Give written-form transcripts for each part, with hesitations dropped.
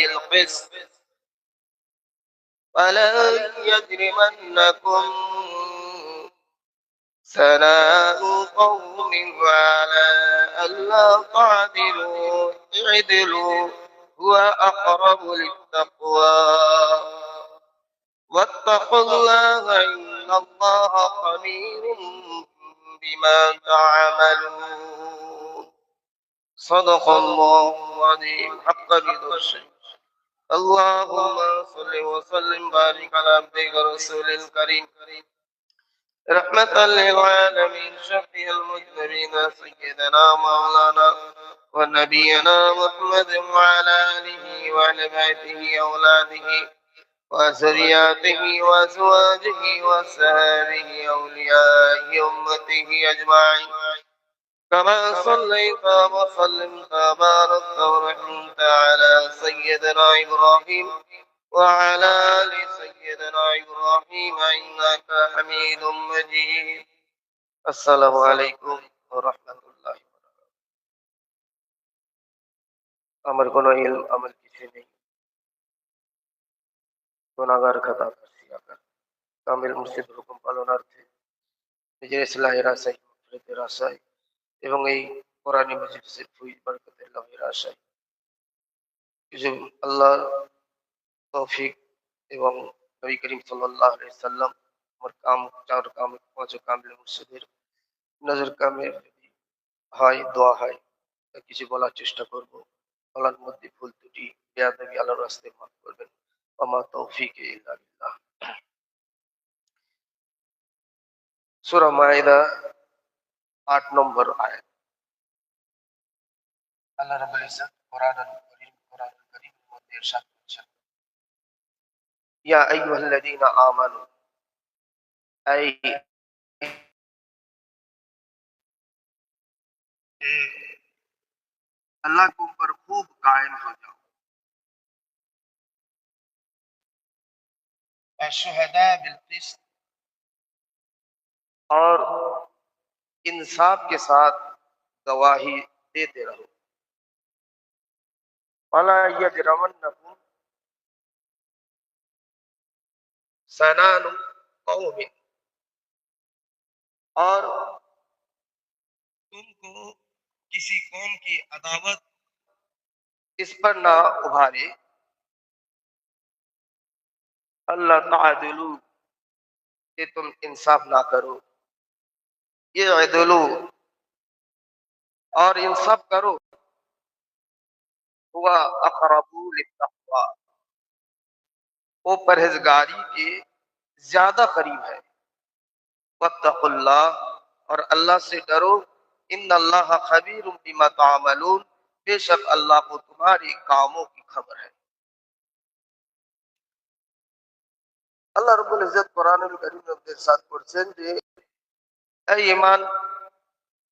بالقسط ولا يجرمنكم سنآن قوم على ألا تعدلوا اعدلوا هو أقرب للتقوى واتقوا الله إن الله خبير بما تعملون صدق الله العظيم حق بدرسه اللهم صل وسلم بارك على عبدك ورسول الكريم رحمة للعالمين شفيع المذنبين سيدنا مولانا ونبينا محمد وعلى آله وعلى بيته أولاده وذرياته وأزواجه وصحبه أولياء أمته أجمعين كما صليت وسلمت وباركت ورحمت على سيدنا إبراهيم وعلى آل سيدنا إبراهيم إنك حميد مجيد السلام عليكم ورحمة الله وبركاته আমার কোনো ইলম আমল কিছু নেই গুনাহগার খাতা করছি কামিল মুর্শিদ হুকুম পালনার্থে নিজের ইসলাহের আশায় মাগফিরাতের আশায় এবং এই কোরআনী মাজিদের ফুল বরকতের লাভের আশায় কিছু আল্লাহর তৌফিক এবং নবী করিম সাল্লাল্লাহু আলাইহি সাল্লাম আমার চার পাঁচ কামিল মুর্শিদের নজর কামে হয় দোয়া হয় কিছু বলার চেষ্টা করব বলার মধ্যে ভুল ত্রুটি বেয়াদবি আল্লাহর রাস্তায় মাফ করবেন ওয়া মা তৌফিক ইল্লা বিল্লাহ সূরা মাইদা 8 নম্বর আয়াত আল্লাহ রাব্বুল ইজ্জত কোরআনুল কারীমের মধ্যে ইরশাদ করেছেন ইয়া আইয়ুহাল্লাযীনা আমানু এই अल्लाह के ऊपर खूब कायम हो जाओ शुहदा बिलकिस्त और इंसाफ के साथ गवाही देते रहो वला यजरमन्नकुम सनानु कौमिन और तुमको किसी कौम की अदावत इस पर ना उभारे अल्लाह तादिलू कि तुम इंसाफ ना करो ये अदलू और इंसाफ करो हुआ अक़रबू लित्तक़वा वो परहेजगारी के ज्यादा करीब है वत्तक़ुल्लाह और अल्लाह से डरो इन्नल्लाह खबीरुम बिमा तामलून बेशक अल्लाह को तुम्हारे कामों की खबर है আল্লাহ রাব্বুল ইজ্জত কোরআনুল কারীমের মধ্যে ইরশাদ করেছেন যে এই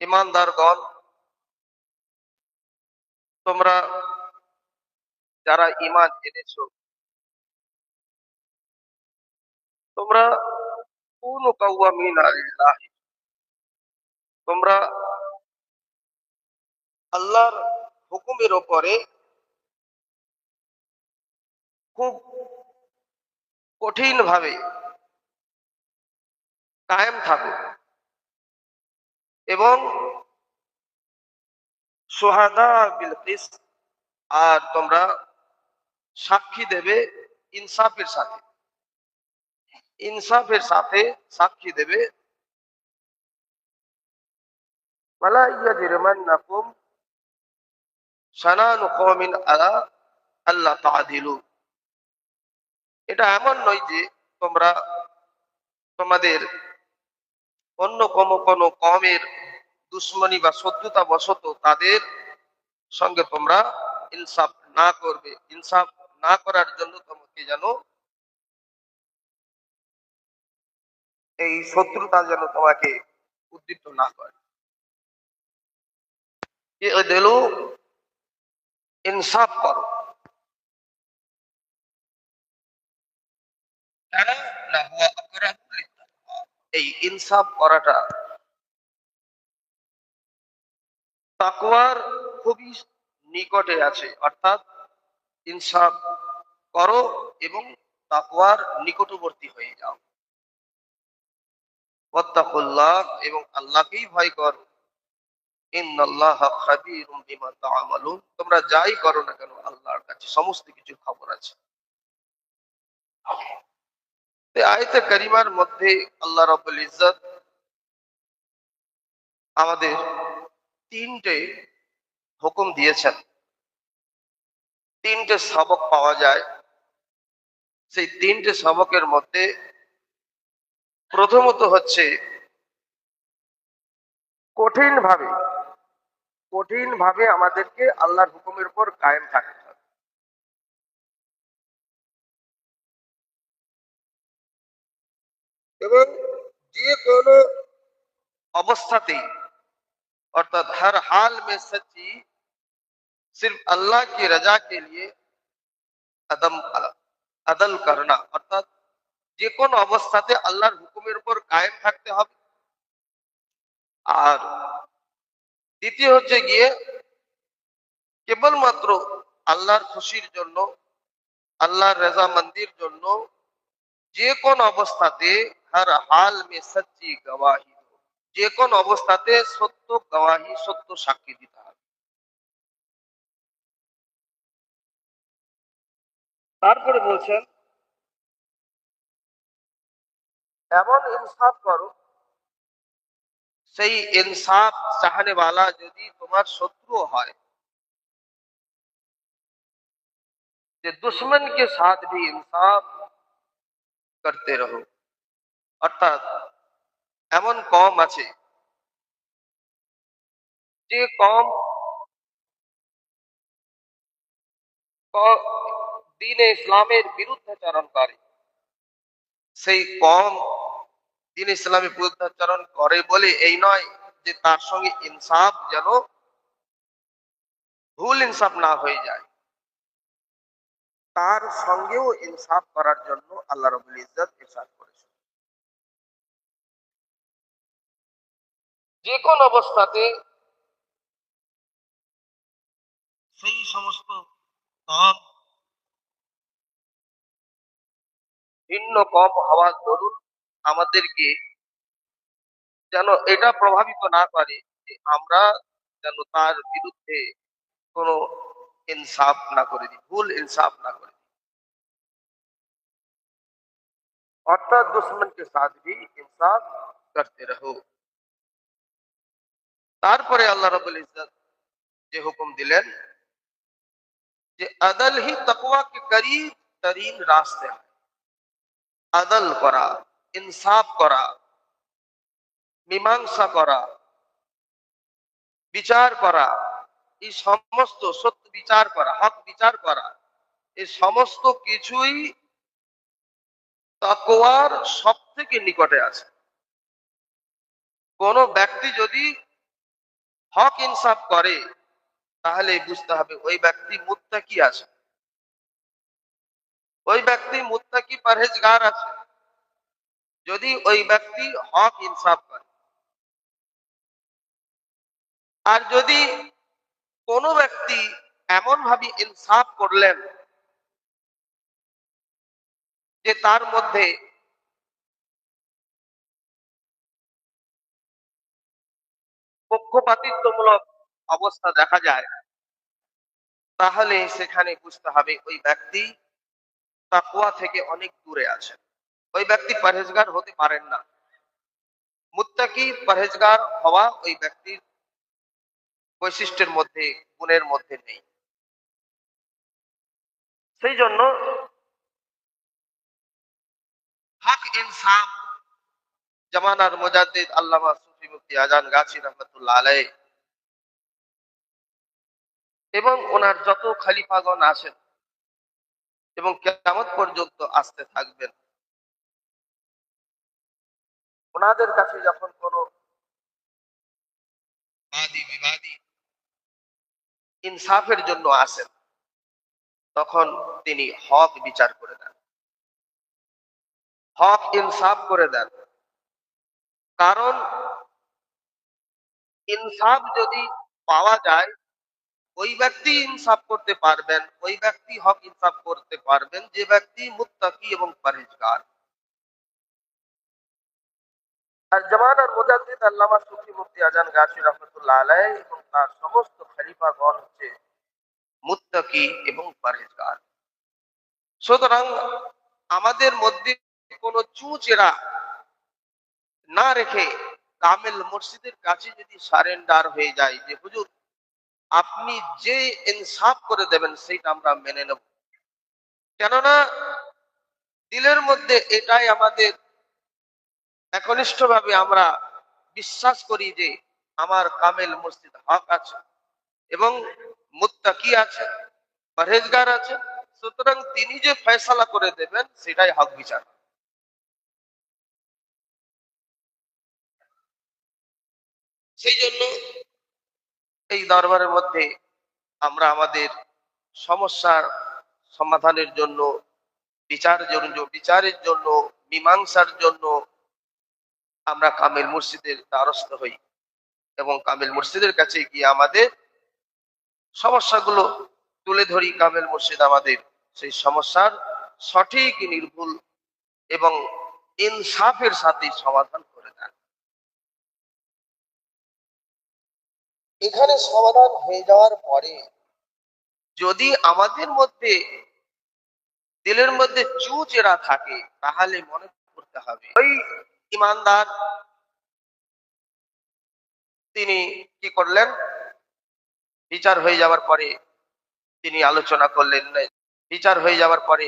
ঈমানদারগণ তোমরা যারা ঈমান এনেছো তোমরা কুনু কাওয়ামিনা লিল্লাহ তোমরা আল্লাহর হুকুমের উপরে খুব কঠিন ভাবে কায়েম থাকো এবং শুহাদা বিল কিসত আর তোমরা সাক্ষী দেবে ইনসাফের সাথে সাক্ষী দেবে ওয়ালা ইয়াজরিমান্নাকুম শানানু কওমিন আলা আল্লা তা'দিলু এটা এমন নয় যে তোমরা তোমাদের অন্য কোনো কওমের দুশমনি বা শত্রুতা বশত তাদের সঙ্গে তোমরা ইনসাফ না করবে ইনসাফ না করার জন্য তোমাকে যেন এই শত্রুতা যেন তোমাকে উদ্দীপ্ত না করে ইদলু ইনসাফ করো এই ইনসাফ করাটা তাকওয়ার খুবই নিকটে আছে অর্থাৎ ইনসাফ করো এবং তাকওয়ার নিকটবর্তী হয়ে যাও। ওয়াত্তাকুল্লাহ, এবং আল্লাহকেই ভয় করো। ইন্নাল্লাহা খাবীরুম বিমা তা'মালুন, তোমরা যাই করো না কেন আল্লাহর কাছে সমস্ত কিছু খবর আছে। এই আয়াতে কারিমার মধ্যে আল্লাহ রাব্বুল ইজ্জত আমাদের তিনটে হুকুম দিয়েছেন, তিনটে সবক পাওয়া যায়। সেই তিনটে সবকের মধ্যে প্রথমত হচ্ছে কঠিন ভাবে কঠিন ভাবে আমাদেরকে আল্লাহর হুকুমের উপর কায়েম থাকতে হবে। এবং যে কোনো অবস্থাতেই, অর্থাৎ हर हाल में सच्ची सिर्फ अल्लाह की रजा के लिए अदम अदल करना, অর্থাৎ যে কোন অবস্থাতে আল্লাহর হুকুমের উপর কায়েম থাকতে হবে। আর দ্বিতীয় হচ্ছে গিয়ে কেবলমাত্র আল্লাহর খুশির জন্য, আল্লাহর রেজামন্দির জন্য যে কোন অবস্থাতে हर हाल में सच्ची गवाही, যে কোন অবস্থাতে সত্য গওয়াহি, সত্য সাক্ষী দিতে হবে। তারপরে বলছেন এমন ইনসাফ করো, সেই ইনসাফ চাহনে वाला যদি তোমার শত্রু হয়, যে दुश्मन के साथ भी इंसाफ करते रहो। অর্থাৎ এমন কম আছে যে কম দ্বীন ইসলামের বিরুদ্ধাচরণ করে, সেই কম দ্বীন ইসলামের বিরুদ্ধাচরণ করে বলে এই নয় যে তার সঙ্গে ইনসাফ যেন ভুল ইনসাফ না হয়ে যায়, তার সঙ্গেও ইনসাফ করার জন্য আল্লাহ রাব্বুল ইজ্জত ইরশাদ করেছেন যে কোন অবস্থাতে সেই সমস্ত কম ভিন্ন কম হওয়ার দরুন আমাদেরকে যেন এটা প্রভাবিত না করে যে আমরা যেন তার বিরুদ্ধে কোনো ইনসাফ না করে দিই, ভুল ইনসাফ না করে দিই। অর্থাৎ दुश्मन के साथ भी इंसाफ करते रहो। তারপরে আল্লাহ রাব্বুল ইজ্জত যে হুকুম দিলেন যে আদল ही तकवा के करीब तरीन रास्ते हैं। আদল করা, ইনসাফ করা, মীমাংসা করা, বিচার করা, এই সমস্ত সত্য বিচার করা, হক বিচার করা, এই সমস্ত কিছুই তাকওয়ার সব থেকে নিকটে আছে। কোন ব্যক্তি যদি হক ইনসাফ করে তাহলে বুঝতে হবে ওই ব্যক্তি মুত্তাকি আছে, ওই ব্যক্তি মুত্তাকি পরহেজগার আছে, যদি ওই ব্যক্তি হক ইনসাফ করে। আর যদি কোনো ব্যক্তি এমন ভাবে ইনসাফ করলেন যে তার মধ্যে পক্ষপাতিত্বমূলক অবস্থা দেখা যায়, তাহলে সেখানে বুঝতে হবে ওই ব্যক্তি তাকওয়া থেকে অনেক দূরে আছে, ওই ব্যক্তি পরহেজগার হতে পারেন না। মুত্তাকি পরহেজগার হওয়া ওই ব্যক্তির বৈশিষ্ট্যের মধ্যে, গুণের মধ্যে নেই। সেই জন্য হক ইনসাফ জামানার মুজাদ্দিদ আল্লামা সুফি মুফতি আজান গাছি রহমাতুল্লাহ আলাইহি এবং ওনার যত খলিফাগণ আছেন এবং কিয়ামত পর্যন্ত আসতে থাকবেন, ওনাদের কাছে যখন কোনো বাদী বিবাদী ইনসাফের জন্য আসেন, তখন তিনি হক বিচার করে দেন, হক ইনসাফ করে দেন। কারণ ইনসাফ যদি পাওয়া যায় ওই ব্যক্তি ইনসাফ করতে পারবেন, ওই ব্যক্তি হক ইনসাফ করতে পারবেন যে ব্যক্তি মুত্তাকি এবং পরহেজগার। আর জামানার মুজাদ্দিদ আল্লামা সুফি মুফতি আজান গাছি রহমতুল্লাহ আলাইহি এবং তার সমস্ত খলিফাগণ হচ্ছে মুত্তাকি এবং পরহেজগার। সুতরাং আমাদের মধ্যে কোনো চুচেরা না রেখে কামেল মুর্শিদের কাছে যদি সারেন্ডার হয়ে যায় যে হুজুর আপনি যে ইনসাফ করে দেবেন সেটা আমরা মেনে নেব, কেননা দিলের মধ্যে এটাই আমাদের একনিষ্ঠভাবে আমরা বিশ্বাস করি যে আমার কামেল মুর্শিদ হক আছে এবং মুত্তাকি আছে, পরহেজগার আছে। সুতরাং তিনি যে ফয়সালা করে দেবেন সেটাই হক বিচার। সেই জন্য এই দরবারের মধ্যে আমরা আমাদের সমস্যার সমাধানের জন্য, বিচারের জন্য, মীমাংসার জন্য আমরা কামেল মুর্শিদের দ্বারস্থ হই এবং কামেল মুর্শিদের কাছে গিয়ে আমাদের সমস্যাগুলো তুলে ধরি। কামেল মুর্শিদ আমাদের সেই সমস্যার সঠিক, নির্ভুল এবং ইনসাফের সাথে সমাধান করে দেন। এখানে সমাধান হয়ে যাওয়ার পরে যদি আমাদের মধ্যে দিলের মধ্যে চুচেরা থাকে তাহলে মনে করতে হবে ওই ইমানদার তিনি কি করলেন, বিচার হয়ে যাওয়ার পরে তিনি আলোচনা করলেন না, বিচার হয়ে যাওয়ার পরে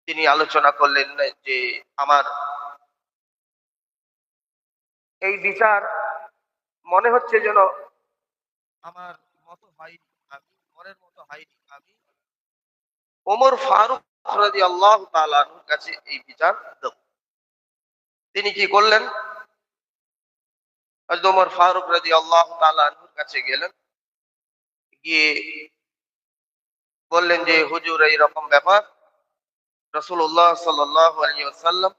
তিনি আলোচনা করলেন না যে আমার এই বিচার মনে হচ্ছে যেন আমার মতো হয়নি, আমি মনের মতো হয়নি, আমি ওমর ফারুক রাদিয়াল্লাহু তাআলা আনহুর কাছে এই বিচার দেব। তিনি কি করলেন, হযরত ওমর ফারুক রাদিয়াল্লাহু তাআলা আনহুর কাছে গেলেন, গিয়ে বললেন যে হুজুর এই রকম ব্যাপার, রাসূলুল্লাহ সাল্লাল্লাহু আলাইহি ওয়াসাল্লাম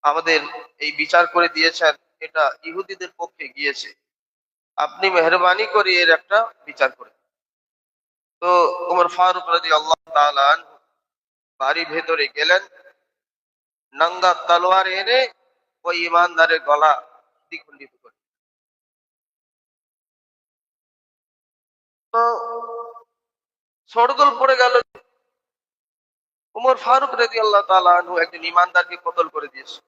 আমাদের এই বিচার করে দিয়েছেন, এটা ইহুদিদের পক্ষে গিয়েছে, আপনি মেহরবানি করে এর একটা বিচার করেন। তো ওমর ফারুক রাদিয়াল্লাহু তাআলা আনহু বাড়ির ভেতরে গেলেন, নঙ্গা তলোয়ার এনে ওই ইমানদারের গলা দ্বিখণ্ডিত করে। তো শরদল পড়ে গেল, উমর ফারুক রাদিয়াল্লাহু তাআলা আনহু একজন ইমানদারকে কতল করে দিয়েছে,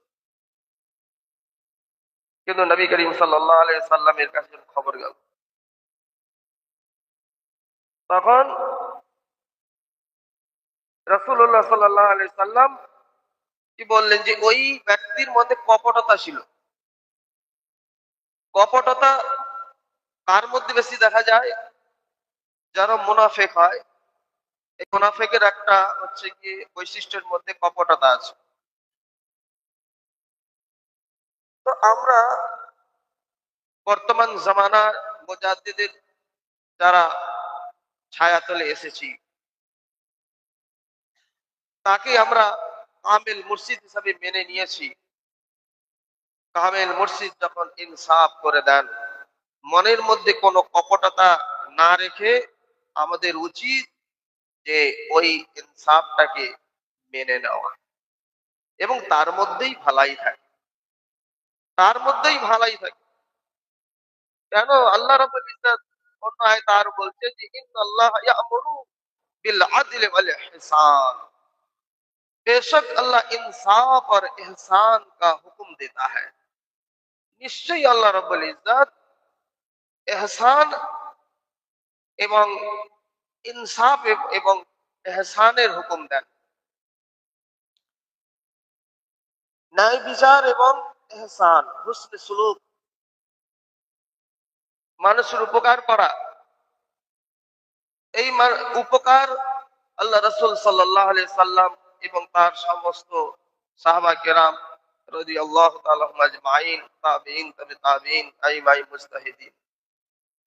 কিন্তু নবী করিম সাল্লাল্লাহু আলাইহি সাল্লামের কাছে খবর গেল। তখন রাসূলুল্লাহ সাল্লাল্লাহু আলাইহি সাল্লাম কি বললেন যে ওই ব্যক্তির মধ্যে কপটতা ছিল। কপটতা কার মধ্যে বেশি দেখা যায়? যারা মুনাফিক হয়, এই মুনাফিকের একটা হচ্ছে কি বৈশিষ্ট্যের মধ্যে কপটতা আছে। তো আমরা বর্তমান জামানার মুজাদ্দিদের যারা ছায়াতলে এসেছি তাকে আমরা কামেল মুর্শিদ হিসাবে মেনে নিয়েছি। কামেল মুর্শিদ যখন ইনসাফ করে দেন, মনের মধ্যে কোনো কপটতা না রেখে আমাদের উচিত যে ওই ইনসাফটাকে মেনে নেওয়া এবং তার মধ্যেই ভালাই থাকে, তার মধ্যেই ভালাই থাকে। কেন আল্লাহ রাব্বুল ইজ্জত অন্য আয়াতে আর বলছে যে ইন্নাল্লাহা ইয়া'মুরু বিল আদলি ওয়াল ইহসান, बेशक अल्लाह इंसाफ और एहसान का हुक्म देता है। নিশ্চয়ই আল্লাহ রাব্বুল ইজ্জত এহসান এবং ইনসাফ এবং এহসানের হুকুম দেন। ন্যায় বিচার এবং এহসান, হুসনে সুলুক, মানুষের উপকার করা, এই উপকার আল্লাহ রাসূল সাল্লাল্লাহু আলাইহি সাল্লাম এবং তার সমস্ত সাহাবা কেরাম রাদিয়াল্লাহু তাআলা আজমাইন, তাবিঈন, তাবে তাবিঈন, আইমাই মুজতাহিদিন,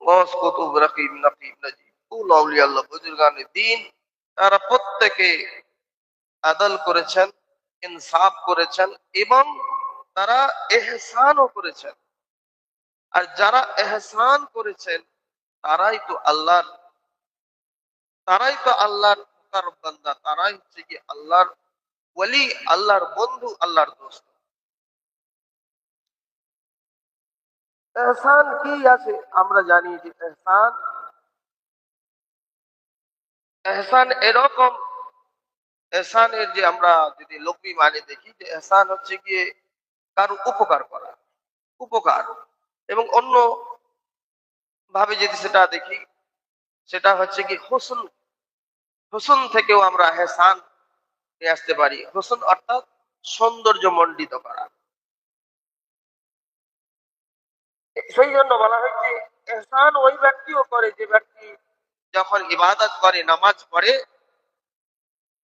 গৌস কুতুব, রকিব, নকিব, নজিব, কুল আউলিয়া আল্লাহ, বুজুর্গানে দ্বীন, তারা প্রত্যেকে আদল করেছেন, ইনসাফ করেছেন এবং তারা এহসানও করেছেন। আর যারা এহসান করেছেন তারাই তো আল্লাহর বান্দা, তারাই হচ্ছে কি আল্লাহর ওয়ালি, আল্লাহর বন্ধু, আল্লাহর দোস্ত। এহসান কি আছে? আমরা জানি যে এহসান এহসান এরকম, এহসানের যে আমরা যদি লঘু মানে দেখি যে এহসান হচ্ছে গিয়ে কারো উপকার করা, উপকার। এবং অন্য ভাবে যদি সেটা দেখি, সেটা হচ্ছে কি হোসন, হোসন থেকেও আমরা এহসান নিয়ে আসতে পারি। হোসন অর্থাৎ সৌন্দর্য মণ্ডিত করা। সেই জন্য বলা হয়েছে এহসান ওই ব্যক্তিও করে যে ব্যক্তি যখন ইবাদত করে, নামাজ পড়ে,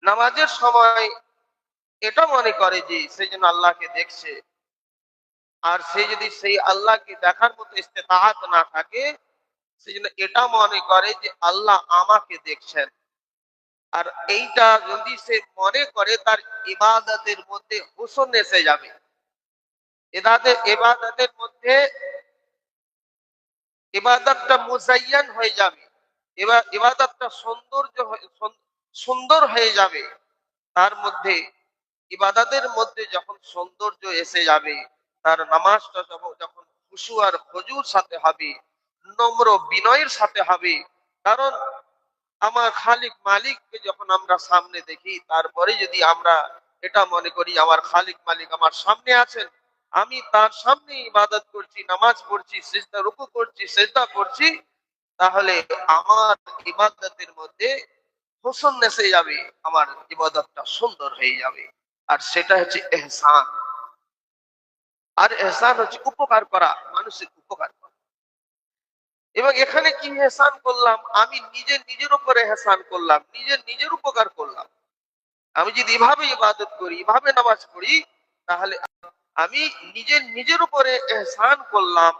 নামাজের সময় এটা মনে করে যে সে যেন আল্লাহকে দেখছে। আর সে যদি সেই আল্লাহকে দেখার মতো ইস্তেতাআত না থাকে, সে যেন এটা মনে করে যে আল্লাহ আমাকে দেখছেন। আর এইটা যদি সে মনে করে, তার ইবাদতের মধ্যে হুসন এসে যাবে। ইবাদতের মধ্যে ইবাদতটা মুজাইয়ান হয়ে যাবে, এবার ইবাদতটা সুন্দর হয়ে যাবে। তার মধ্যে ইবাদতের মধ্যে যখন সৌন্দর্য এসে যাবে, তার নামাজটা যখন খুশু আর হুজুর সাথে হবে, নম্র বিনয়ের সাথে হবে। কারণ আমার খালিক মালিককে যখন আমরা সামনে দেখি, তারপরে যদি আমরা এটা মনে করি আমার খালিক মালিক আমার সামনে আছেন, আমি তার সামনে ইবাদত করছি, নামাজ পড়ছি, সিজদা রুকু করছি, সিজদা করছি, তাহলে আমার ইবাদতের মধ্যে হোসন এসে যাবে, আমার ইবাদতটা সুন্দর হয়ে যাবে। আর সেটা হচ্ছে এহসান। আর এহসান হচ্ছে উপকার করা, মানুষের উপকার করা। এবং এখানে কি এহসান করলাম? আমি নিজের উপরে এহসান করলাম, নিজের উপকার করলাম। আমি যদি এভাবে ইবাদত করি, এভাবে নামাজ পড়ি, তাহলে আমি নিজের উপরে এহসান করলাম,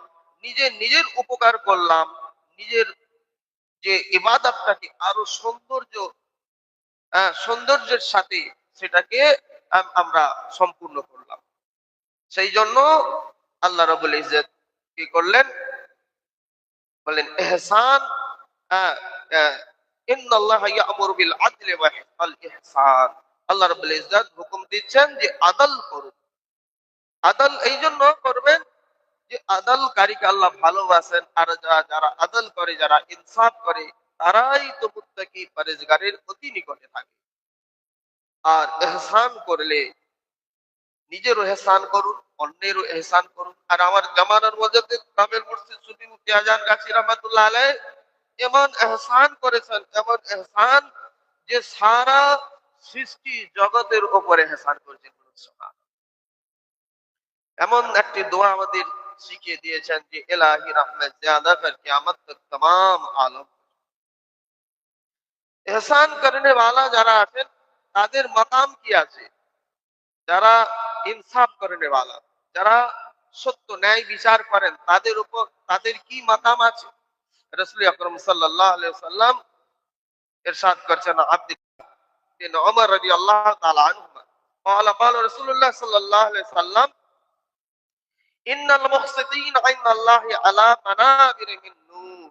নিজের উপকার করলাম, নিজের যে ইবাদতটাকে আরো সৌন্দর্যের সাথে সেটাকে আমরা সম্পূর্ণ করলাম। সেই জন্য আল্লাহ রাব্বুল ইজ্জত কি করলেন? বলেন এহসান, আহ, আহ, ইন্নাল্লাহা ইয়া'মুরু বিল আদলি ওয়াল ইহসান। আল্লাহ রাব্বুল ইজ্জত হুকুম দিচ্ছেন যে আদল করুন। আদল এই জন্য করবেন যে আদলকারীকে আল্লাহ ভালোবাসেন। আর যারা আদল করে, যারা ইনসাফ করে, তারাই তো মুত্তাকি পরেজগারের অতি নিকটে থাকে। আর এহসান করলে নিজেরও এহসান করুন, অন্যেরও এহসান করুন। আর আমার জামানার মধ্যে কামেল মুর্শিদ সুফি মুফতি আজান গাছি রহমাতুল্লাহ আলাইহ এমন এহসান করেছেন, এমন এহসান যে সারা সৃষ্টি জগতের উপরে এহসান করেছেন। এমন একটি দোয়া আমাদের শিখিয়ে দিয়েছেন যে ইলাহি রহমত জ্যাদা কর কিয়ামত তক तमाम আলম। এহসান করনে वाला যারা আছেন, তাদের মাকাম কি আছে? যারা ইনসাফ করনে वाला, যারা সত্য ন্যায় বিচার করেন, তাদের উপর তাদের কি মাকাম আছে? রাসূল আকরাম সাল্লাল্লাহু আলাইহি ওয়াসাল্লাম ইরশাদ করেছেন আব্দুল্লাহ বিন উমর রাদিয়াল্লাহু তাআলা আনহুমা قال قال رسول الله صلى الله عليه وسلم ইন্নাল মুহসিতিন ইনদাল্লাহি আলা মানাবির মিন নূর।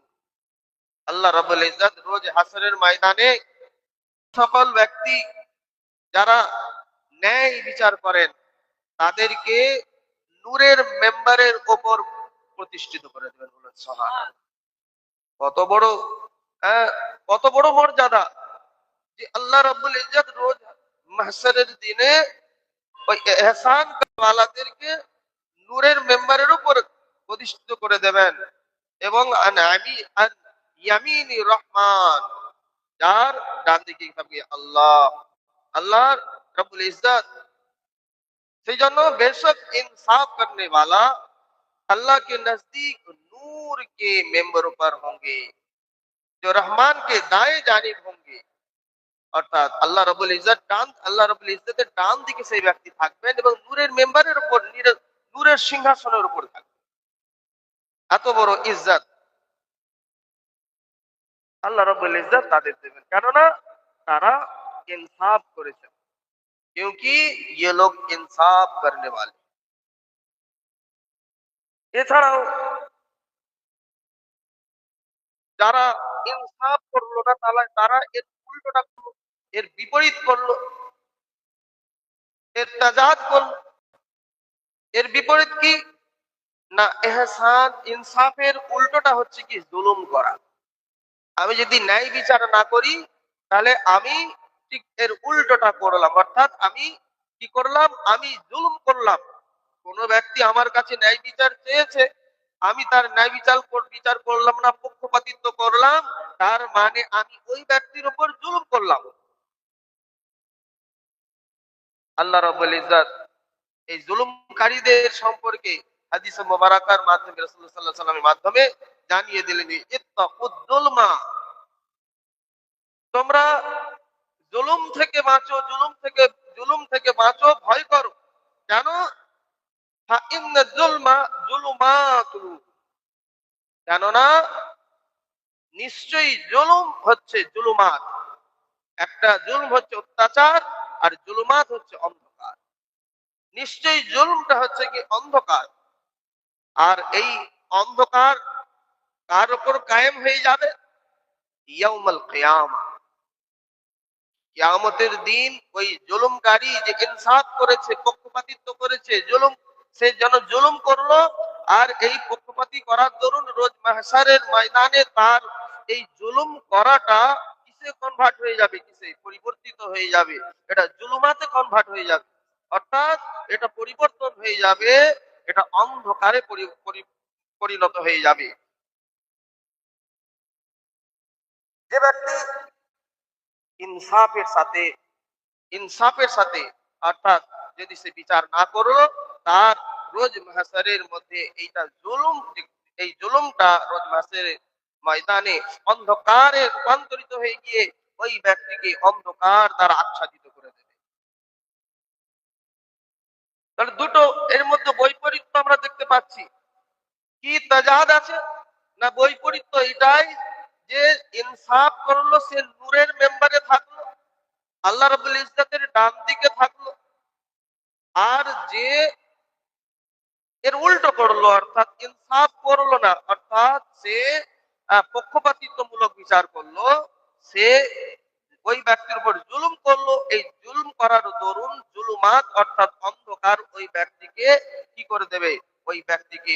আল্লাহ রাব্বুল ইজ্জত রোজ হাসরের ময়দানে সকল ব্যক্তি যারা ন্যায় বিচার করেন, তাদেরকে নূরের মেম্বারের উপর প্রতিষ্ঠিত করে দেবেন। বলেন সুবহানাল্লাহ। কত বড়, আহ, কত বড় মর্যাদা যে আল্লাহ রাব্বুল ইজ্জত রোজ মাহশরের দিনে ওই ইহসান ওয়ালাদেরকে নূরের মেম্বারের উপর প্রতিষ্ঠিত করে দেবেন। এবং আন ইয়ামিনি রহমান, যার ডান দিকে থাকবে আল্লাহ, আল্লাহ রাব্বুল ইজ্জত। সেই জন্য বেশক इंसाफ करने वाला अल्लाह के नजदीक नूर के मेंबरों पर होंगे, जो रहमान के दाएं जानिब होंगे। অর্থাৎ আল্লাহ রাব্বুল ইজ্জতের ডান দিকে সেই ব্যক্তি থাকবেন এবং নূরের মেম্বারের উপর, নূরের সিংহাসনের উপর থাকবেন। এত বড় ইজ্জত আল্লাহ রাব্বুল ইজ্জত তাদের দেবেন, কেননা তারা ইনসাফ করেছেন। क्योंकि ये लोग इंसाफ करने वाले। এছাড়াও যারা ইনসাফ করলো না তারা এর উল্টোটা করলো, এর বিপরীত করলো, এর তাজাদ করলো। এর বিপরীত কি না, এহসান ইনসাফের উল্টোটা হচ্ছে কি জুলুম করা। আমি যদি ন্যায় বিচার না করি তাহলে আমি ঠিক এর উল্টোটা করলাম, অর্থাৎ আমি কি করলাম, আমি জুলুম করলাম। কোন ব্যক্তি আমার কাছে ন্যায় বিচার চেয়েছে, আমি তার ন্যায় বিচার করলাম না, পক্ষপাতিত্ব করলাম, তার মানে আমি ওই ব্যক্তির উপর জুলুম করলাম। আল্লাহ রাব্বুল ইজ্জত এই জুলুমকারীদের সম্পর্কে হাদিসে মুবারাকার মাধ্যমে রাসূলুল্লাহ সাল্লাল্লাহু আলাইহি ওয়াসাল্লামের মাধ্যমে জানিয়ে দিলেন, ইত্তাকুদ যুলমা, তোমরা জুলুম থেকে বাঁচো, ভয় করো। কেন? ফা ইন্না যুলমা যুলুমাতু, কেননা নিশ্চয়ই জুলুম হচ্ছে জুলুমাত। একটা জুলুম হচ্ছে অত্যাচার, আর জুলুমাত হচ্ছে অন্ধকার। নিশ্চয়ই জুলুমটা হচ্ছে কি অন্ধকার, আর এই অন্ধকার কার উপর কায়েম হয়ে যাবে? ইয়াউমাল কিয়ামা, কিয়ামতের দিন ওই জুলুমকারী যে ইনসাফ করেছে, পক্ষপাতিত্ব করেছে, সে যেন জুলুম করলো, আর এই পক্ষপাতি করার দরুন রোজ মাহশারের ময়দানে তার এই জুলুম করাটা কিসে কনভার্ট হয়ে যাবে, কিসে পরিবর্তিত হয়ে যাবে? এটা জুলুমাতে কনভার্ট হয়ে যাবে, অর্থাৎ এটা পরিবর্তন হয়ে যাবে, এটা অন্ধকারে পরিণত হয়ে যাবে। যে ব্যক্তি ইনসাফের সাথে ইনসাফের সাথে অর্থাৎ যদি সে বিচার না করলো, তার রোজ মাহশারের মধ্যে এই জুলুমটা রোজ মাহশারের ময়দানে অন্ধকারে রূপান্তরিত হয়ে গিয়ে ওই ব্যক্তিকে অন্ধকার দ্বারা আচ্ছাদিত করে দেবে। তাহলে দুটো এর মধ্যে বৈপরীত্য আমরা দেখতে পাচ্ছি। কি তাজাদ আছে না, বৈপরীত্য এটাই যে ইনসাফ করলো, সে নূরের মেম্বারে থাকলো, আল্লাহ রাব্বুল ইজ্জতের ডান দিকে থাকলো। আর যে এর উল্টো করলো, অর্থাৎ ইনসাফ করলো না, অর্থাৎ সে পক্ষপাতিত্বমূলক বিচার করলো, সে ওই ব্যক্তির উপর জুলুম করলো, এই জুলুম করার দরুন জুলুমাত অর্থাৎ অন্ধকার ওই ব্যক্তিকে কি করে দেবে? ওই ব্যক্তিকে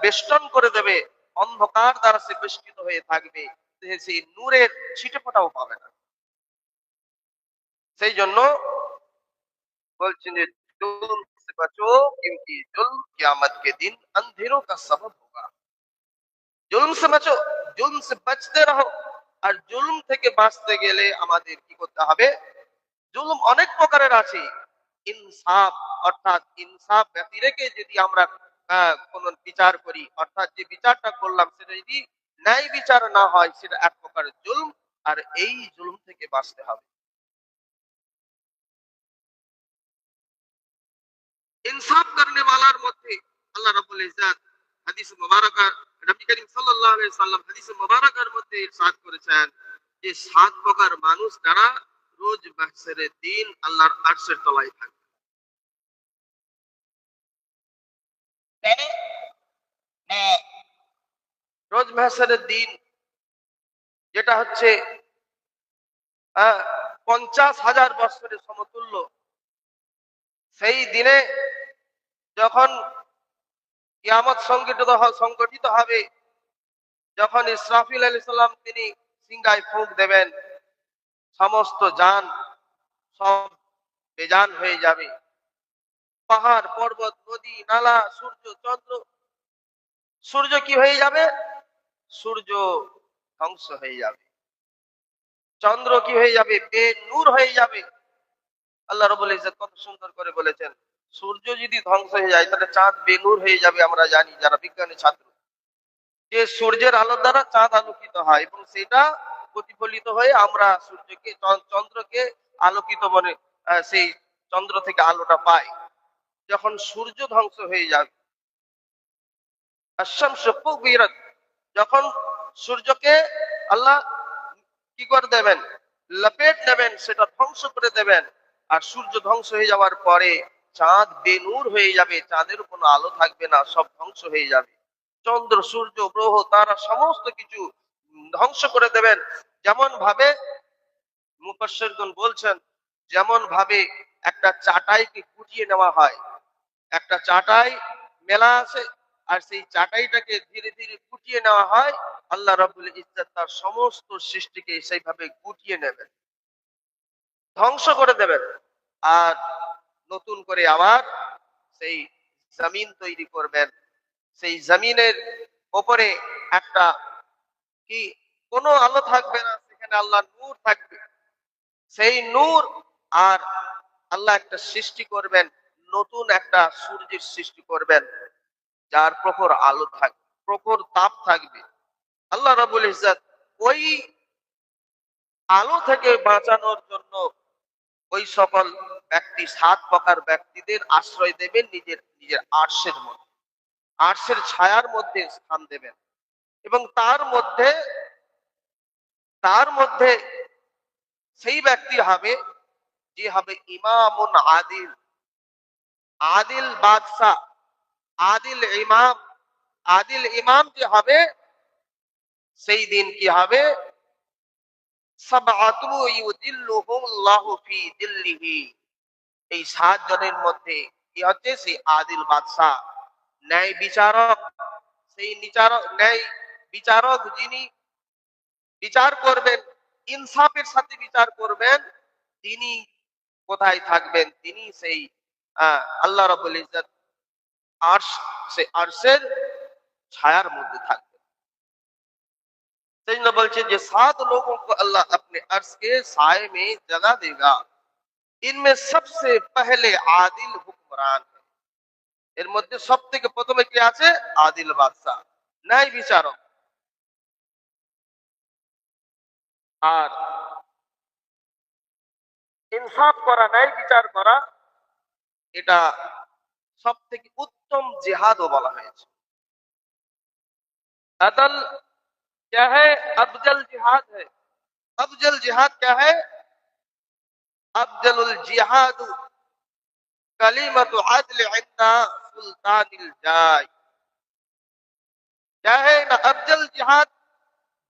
বেষ্টন করে দেবে, অন্ধকার দ্বারা সে বেষ্টিত হয়ে থাকবে, সেই নূরের ছিটে ফোঁটাও পাবে না। সেই জন্য বলছেন যে जुल्म से बचो क्योंकि जुल्म क़यामत के दिन अंधेरों का सबब होगा। जुल्म से बचो, जुल्म से बचते रहो। আর জুলুম থেকে বাঁচতে গেলে আমাদের কি করতে হবে? জুলুম অনেক প্রকারের আছে, ইনসাফ অর্থাৎ ইনসাফ ব্যতি রেখে যদি আমরা কোন বিচার করি, অর্থাৎ যে বিচারটা করলাম সেটা যদি ন্যায় বিচার না হয়, সেটা এক প্রকারের জুলুম, আর এই জুলুম থেকে বাঁচতে হবে। इंसाफ करने वालार মধ্যে আল্লাহ রাব্বুল ইজ্জত হাদিস মুবারাকা নবী করিম সাল্লাল্লাহু আলাইহি সাল্লাম হাদিস মুবারাকার মধ্যে ইরশাদ করেছেন যে সাত প্রকার মানুষ যারা রোজ মাহশারের দিন আল্লাহর আরশের তলায় থাকবে। রোজ মাহশারের দিন যেটা হচ্ছে 50,000 বছরের সমতুল্য, সেই দিনে যখন কিয়ামত সংগঠিত হবে, যখন ইসরাফিল আলাইহিস সালাম তিনি সিংহায় ফুঁক দেবেন, সমস্ত জান সব বেজান হয়ে যাবে। পাহাড় পর্বত নদী নালা সূর্য চন্দ্র, সূর্য কি হয়ে যাবে? সূর্য ধ্বংস হয়ে যাবে। চন্দ্র কি হয়ে যাবে? বেনূর হয়ে যাবে। আল্লাহ রাব্বুল ইজ্জত কত সুন্দর করে বলেছেন, সূর্য যদি ধ্বংস হয়ে যায় তাহলে চাঁদ বেনূর হয়ে যাবে। আমরা জানি যারা বিজ্ঞানের ছাত্র, যে সূর্যের আলো দ্বারা চাঁদ আলোকিত হয় এবং সেটা প্রতিফলিত হয়ে আমরা চন্দ্রকে আলোকিত মনে সেই চন্দ্র থেকে আলোটা পাই। যখন সূর্য ধ্বংস হয়ে যাবে, যখন সূর্যকে আল্লাহ কি করে দেবেন? লপেট দেবেন, সেটা ধ্বংস করে দেবেন। আর সূর্য ধ্বংস হয়ে যাওয়ার পরে চাঁদ বেনূর হয়ে যাবে, চাঁদের কোনো আলো থাকবে না, সব ধ্বংস হয়ে যাবে। চন্দ্র সূর্য গ্রহ তারা সমস্ত কিছু ধ্বংস করে দেবেন। যেমন ভাবে মুফাসসিরগণ বলছেন, যেমন ভাবে একটা চাটাইকে কুটিয়ে নেওয়া হয়, একটা চাটাই মেলা আছে, আর সেই চাটাইটাকে ধীরে ধীরে কুটিয়ে নেওয়া হয়, আল্লাহ রাব্বুল ইজ্জত তার সমস্ত সৃষ্টিকে সেইভাবে কুটিয়ে নেবেন, ধ্বংস করে দেবেন। আর নতুন করে আবার সেই জমিন তৈরি করবেন। সেই জমিনের উপরে একটা কি কোনো আলো থাকবে না, সেখানে আল্লাহ নূর থাকবে। সেই নূর আর আল্লাহ একটা সৃষ্টি করবেন, নতুন একটা সূর্যের সৃষ্টি করবেন, যার প্রখর আলো থাকবে, প্রখর তাপ থাকবে। আল্লাহ রাব্বুল ইজ্জত ওই আলো থেকে বাঁচানোর জন্য ওই সকল ব্যক্তি, 7 প্রকার ব্যক্তিদের আশ্রয় দেবেন নিজের নিজের আরশের মধ্যে, আরশের ছায়ার মধ্যে স্থান দেবেন। এবং তার মধ্যে সেই ব্যক্তি হবে যে হবে ইমামুন আদিল, আদিল বাদশাহ, আদিল ইমাম। আদিল ইমাম যে হবে, সেই দিন কি হবে, সাবআতু ইউদিল্লুহুমুল্লাহু ফি দিল্লিহি, এই 7 জনের মধ্যে কি হচ্ছে, সেই আদিল বাদশাহ, ন্যায় বিচারক, সেই ন্যায় বিচারক যিনি বিচার করবেন, ইনসাফের সাথে বিচার করবেন, তিনি কোথায় থাকবেন, তিনি সেই আল্লাহ রাব্বুল ইজ্জত আরশ, সেই আরশের ছায়ার মধ্যে থাকবেন। সেই জন্য বলছেন যে 7 लोगों को अल्लाह अपने अर्श के साए में जगह देगा, इनमें सबसे पहले आदिल हुक्मरान है। এর মধ্যে সব থেকে প্রথমে কি আছে, আদিল বাদশাহ, ন্যায় বিচারক। আর ইনসাফ করা, ন্যায় বিচার করা, এটা সব থেকে उत्तम जिहादও বলা হয়েছে। अदल क्या है, अफजल जिहाद है। अफजल जिहाद क्या है, अफजलुल जिहाद कलिमतु अदल इंदा सुल्तानिल जाय। क्या है ना, अफजल जिहाद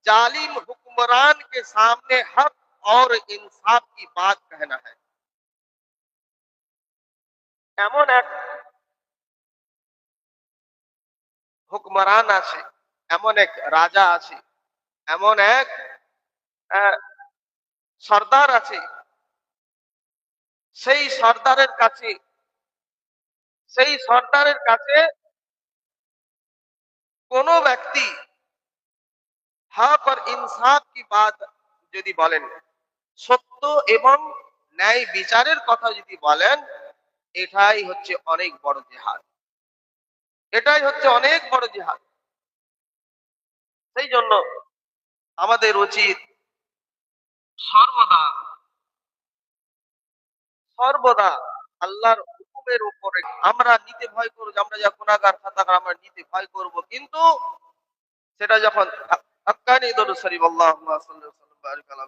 जालिम हुक्मरान के सामने हक और इंसाफ की बात कहना है। এমন এক হুকমরান আছে, এমন এক রাজা আছে, এমন এক আহ, সর্দার আছে, সেই সর্দারের কাছে, সেই সর্দারের কাছে কোন ব্যক্তি হক আর ইনসাফ কি বাত যদি বলেন, সত্য এবং ন্যায় বিচারের কথা যদি বলেন, এটাই হচ্ছে অনেক বড় জিহাদ, এটাই হচ্ছে অনেক বড় জিহাদ। সেই জন্য আমাদের উচিত সর্বদা সর্বদা আল্লাহর হুকুমের উপরে আমরা নিতে ভয় করব। আমরা যা গুনাহগার খাতাগার, আমরা নিতে ভয় করব, কিন্তু সেটা যখন হাক্কানি দরুদ শরীফ, আল্লাহুম্মা সাল্লি ওয়া সাল্লিম ওয়া বারিক আলা